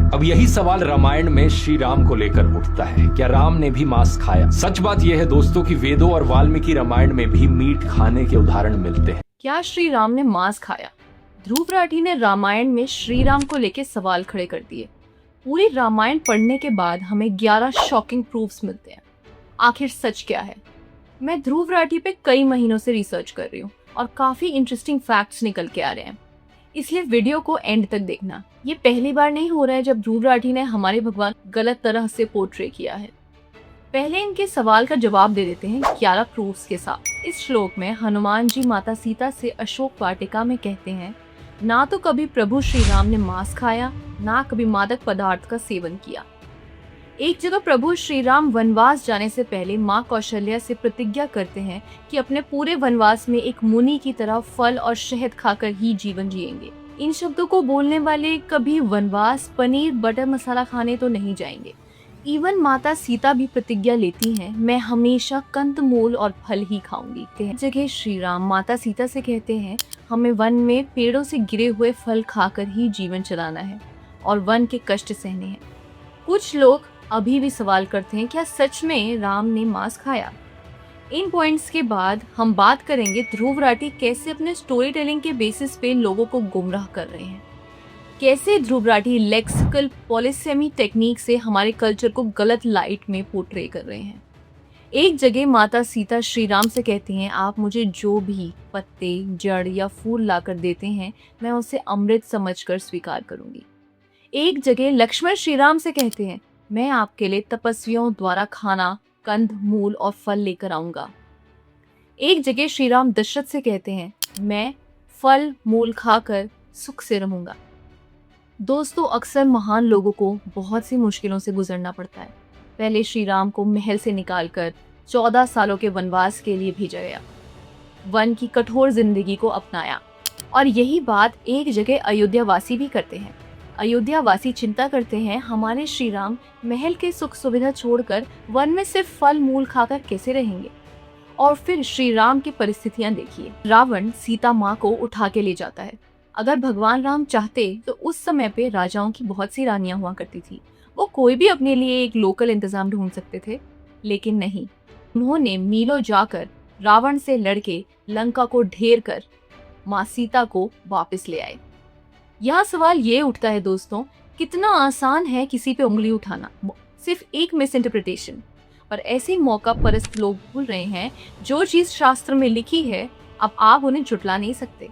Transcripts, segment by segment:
अब यही सवाल रामायण में श्री राम को लेकर उठता है, क्या राम ने भी मांस खाया? सच बात यह है दोस्तों कि वेदों और वाल्मीकि रामायण में भी मीट खाने के उदाहरण मिलते हैं। क्या श्री राम ने मांस खाया? ध्रुव राठी ने रामायण में श्री राम को लेकर सवाल खड़े कर दिए। पूरी रामायण पढ़ने के बाद हमें 11 शॉकिंग प्रूफ्स मिलते हैं। आखिर सच क्या है? मैं ध्रुव राठी पे कई महीनों से रिसर्च कर रही हूँ और काफी इंटरेस्टिंग फैक्ट्स निकल के आ रहे हैं, इसलिए वीडियो को एंड तक देखना। ये पहली बार नहीं हो रहा है जब ध्रुव राठी ने हमारे भगवान गलत तरह से पोर्ट्रे किया है। पहले इनके सवाल का जवाब दे देते हैं 11 प्रूफ्स के साथ। इस श्लोक में हनुमान जी माता सीता से अशोक वाटिका में कहते हैं, ना तो कभी प्रभु श्री राम ने मांस खाया, ना कभी मादक पदार्थ का सेवन किया। एक जगह प्रभु श्री राम वनवास जाने से पहले माँ कौशल्या से प्रतिज्ञा करते हैं कि अपने पूरे वनवास में एक मुनि की तरह फल और शहद खाकर ही जीवन जिएंगे। इन शब्दों को बोलने वाले कभी वनवास पनीर बटर मसाला खाने तो नहीं जाएंगे। इवन माता सीता भी प्रतिज्ञा लेती हैं, मैं हमेशा कंदमूल और फल ही खाऊंगी। जगह श्री राम माता सीता से कहते हैं, हमें वन में पेड़ों से गिरे हुए फल खाकर ही जीवन चलाना है और वन के कष्ट सहने हैं। कुछ लोग अभी भी सवाल करते हैं, क्या सच में राम ने मांस खाया? इन पॉइंट्स के बाद हम बात करेंगे ध्रुव राठी कैसे अपने स्टोरी टेलिंग के बेसिस पे लोगों को गुमराह कर रहे हैं। कैसे Dhruv Rathee lexical polysemy technique से हमारे कल्चर को गलत लाइट में पोर्ट्रे कर रहे हैं। एक जगह माता सीता श्री राम से कहती हैं, आप मुझे जो भी पत्ते जड़ या फूल लाकर देते हैं मैं उसे अमृत समझकर स्वीकार करूंगी। एक जगह लक्ष्मण श्री राम से कहते हैं, मैं आपके लिए तपस्वियों द्वारा खाना कंद मूल और फल लेकर आऊंगा। एक जगह श्री राम दशरथ से कहते हैं, मैं फल मूल खाकर सुख से रहूंगा। दोस्तों, अक्सर महान लोगों को बहुत सी मुश्किलों से गुजरना पड़ता है। पहले श्री राम को महल से निकालकर 14 सालों के वनवास के लिए भेजा गया, वन की कठोर जिंदगी को अपनाया। और यही बात एक जगह अयोध्या वासी भी करते हैं। अयोध्या वासी चिंता करते हैं, हमारे श्री राम महल के सुख सुविधा छोड़कर वन में सिर्फ फल मूल खाकर कैसे रहेंगे। और फिर श्री राम की परिस्थितियां देखिए। रावण सीता माँ को उठा के ले जाता है। अगर भगवान राम चाहते तो उस समय पे राजाओं की बहुत सी रानियां हुआ करती थी, वो कोई भी अपने लिए एक लोकल इंतजाम ढूंढ सकते थे, लेकिन नहीं, उन्होंने मीलों जाकर रावण से लड़के लंका को ढेर कर माँ सीता को वापस ले आए। यहाँ सवाल ये उठता है दोस्तों, कितना आसान है किसी पे उंगली उठाना, सिर्फ एक मिस इंटरप्रिटेशन। पर ऐसे मौका परस्त लोग भूल रहे हैं, जो चीज शास्त्र में लिखी है अब आप उन्हें झुटला नहीं सकते।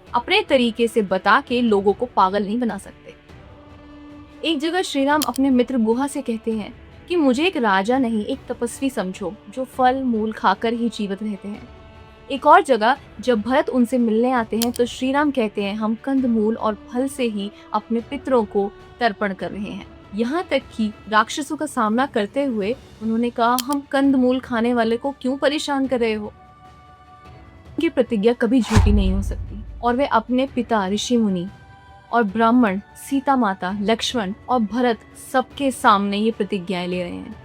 अपने तरीके से बता के लोगों को पागल नहीं बना सकते। एक जगह श्री राम अपने मित्र गुहा से कहते हैं कि मुझे एक राजा नहीं एक तपस्वी समझो जो फल मूल खाकर ही जीवित रहते हैं। एक और जगह जब भरत उनसे मिलने आते हैं तो श्री राम कहते हैं, हम कंदमूल और फल से ही अपने पितरों को तर्पण कर रहे हैं। यहाँ तक कि राक्षसों का सामना करते हुए उन्होंने कहा, हम कंदमूल खाने वाले को क्यों परेशान कर रहे हो। उनकी प्रतिज्ञा कभी झूठी नहीं हो सकती और वे अपने पिता ऋषि मुनि और ब्राह्मण, सीता माता, लक्ष्मण और भरत सबके सामने ये प्रतिज्ञाएं ले रहे हैं।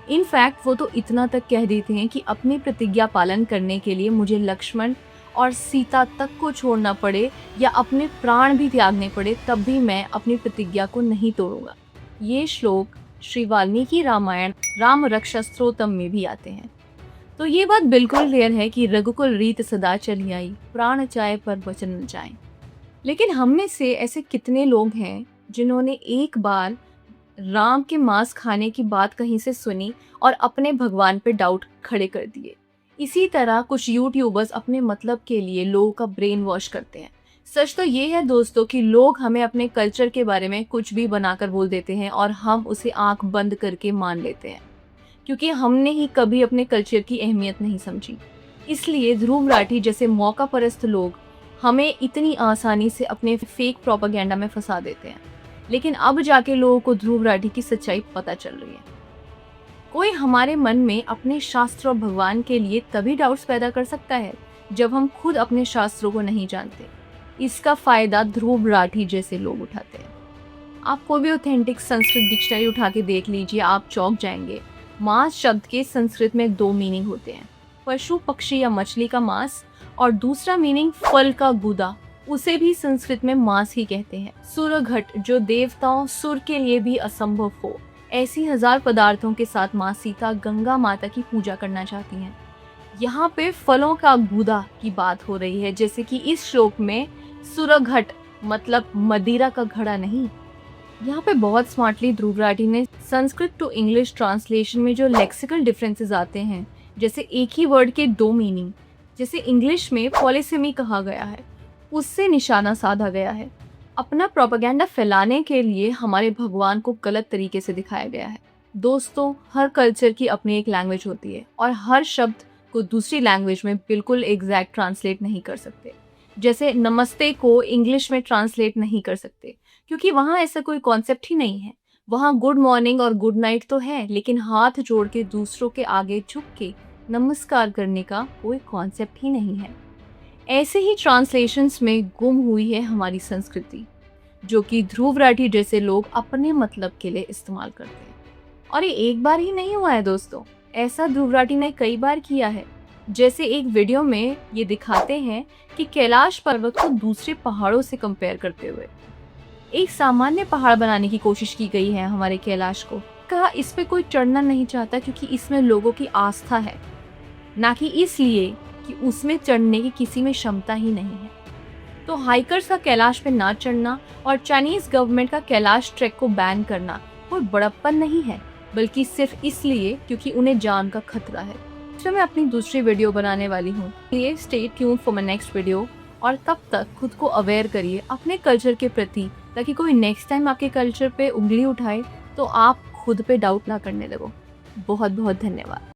इनफैक्ट वो तो इतना तक कह देते हैं कि अपनी प्रतिज्ञा पालन करने के लिए मुझे लक्ष्मण और सीता तक को छोड़ना पड़े या अपने प्राण भी त्यागने पड़े तब भी मैं अपनी प्रतिज्ञा को नहीं तोड़ूंगा। ये श्लोक श्री वाल्मीकि रामायण राम रक्षा स्तोत्रम में भी आते हैं। तो ये बात बिल्कुल क्लियर है कि रघुकुल रीत सदा चली आई, प्राण चाहे पर वचन न जाए। लेकिन हम में से ऐसे कितने लोग हैं जिन्होंने एक बार राम के मांस खाने की बात कहीं से सुनी और अपने भगवान पे डाउट खड़े कर दिए। इसी तरह कुछ यूट्यूबर्स अपने मतलब के लिए लोगों का ब्रेन वॉश करते हैं। सच तो ये है दोस्तों कि लोग हमें अपने कल्चर के बारे में कुछ भी बनाकर बोल देते हैं और हम उसे आंख बंद करके मान लेते हैं, क्योंकि हमने ही कभी अपने कल्चर की अहमियत नहीं समझी। इसलिए ध्रुव राठी जैसे मौका परस्त लोग हमें इतनी आसानी से अपने फेक प्रोपेगेंडा में फंसा देते हैं। लेकिन अब जाके लोगों को ध्रुव राठी की सच्चाई पता चल रही है। कोई हमारे मन में अपने शास्त्र और भगवान के लिए तभी डाउट्स पैदा कर सकता है जब हम खुद अपने शास्त्रों को नहीं जानते। इसका फायदा ध्रुव राठी जैसे लोग उठाते हैं। आप कोई भी ऑथेंटिक संस्कृत डिक्शनरी उठा के देख लीजिए, आप चौंक जाएंगे। मांस शब्द के संस्कृत में 2 मीनिंग होते हैं, पशु पक्षी या मछली का मांस और दूसरा मीनिंग फल का गुदा, उसे भी संस्कृत में मास ही कहते हैं। सुरघट, जो देवताओं सुर के लिए भी असंभव हो, ऐसी 1000 पदार्थों के साथ माँ सीता गंगा माता की पूजा करना चाहती हैं। यहाँ पे फलों का गुदा की बात हो रही है, जैसे कि इस श्लोक में सुरघट मतलब मदिरा का घड़ा नहीं। यहाँ पे बहुत स्मार्टली ध्रुव राठी ने संस्कृत टू इंग्लिश ट्रांसलेशन में जो लेक्सिकल डिफरेंसेस आते हैं, जैसे एक ही वर्ड के 2 मीनिंग, जैसे इंग्लिश में पॉलीसेमी कहा गया है, उससे निशाना साधा गया है। अपना प्रोपेगेंडा फैलाने के लिए हमारे भगवान को गलत तरीके से दिखाया गया है। दोस्तों, हर कल्चर की अपनी एक लैंग्वेज होती है और हर शब्द को दूसरी लैंग्वेज में बिल्कुल एग्जैक्ट ट्रांसलेट नहीं कर सकते। जैसे नमस्ते को इंग्लिश में ट्रांसलेट नहीं कर सकते, क्योंकि वहाँ ऐसा कोई कॉन्सेप्ट ही नहीं है। वहाँ गुड मॉर्निंग और गुड नाइट तो है, लेकिन हाथ जोड़ के दूसरों के आगे झुक के नमस्कार करने का कोई कॉन्सेप्ट ही नहीं है। ऐसे ही ट्रांसलेशंस में गुम हुई है हमारी संस्कृति, जो कि ध्रुव राठी जैसे लोग अपने मतलब के लिए इस्तेमाल करते हैं। और ये एक बार ही नहीं हुआ है दोस्तों, ऐसा ध्रुव राठी ने कई बार किया है। जैसे एक वीडियो में ये दिखाते हैं कि कैलाश पर्वत को दूसरे पहाड़ों से कंपेयर करते हुए एक सामान्य पहाड़ बनाने की कोशिश की गई है हमारे कैलाश को। कहा इस पे कोई चढ़ना नहीं चाहता क्योंकि इसमें लोगों की आस्था है, ना कि इसलिए कि उसमें चढ़ने की किसी में क्षमता ही नहीं है। तो हाइकर्स का कैलाश पे ना चढ़ना और चाइनीज गवर्नमेंट का कैलाश ट्रैक को बैन करना कोई बड़प्पन नहीं है, बल्कि सिर्फ इसलिए क्योंकि उन्हें जान का खतरा है। तो मैं अपनी दूसरी वीडियो बनाने वाली हूँ, इसलिए stay tuned for my next video. और तब तक खुद को अवेयर करिए अपने कल्चर के प्रति, ताकि कोई नेक्स्ट टाइम आपके कल्चर पे उंगली उठाए तो आप खुद पे डाउट ना करने लगो। बहुत बहुत धन्यवाद।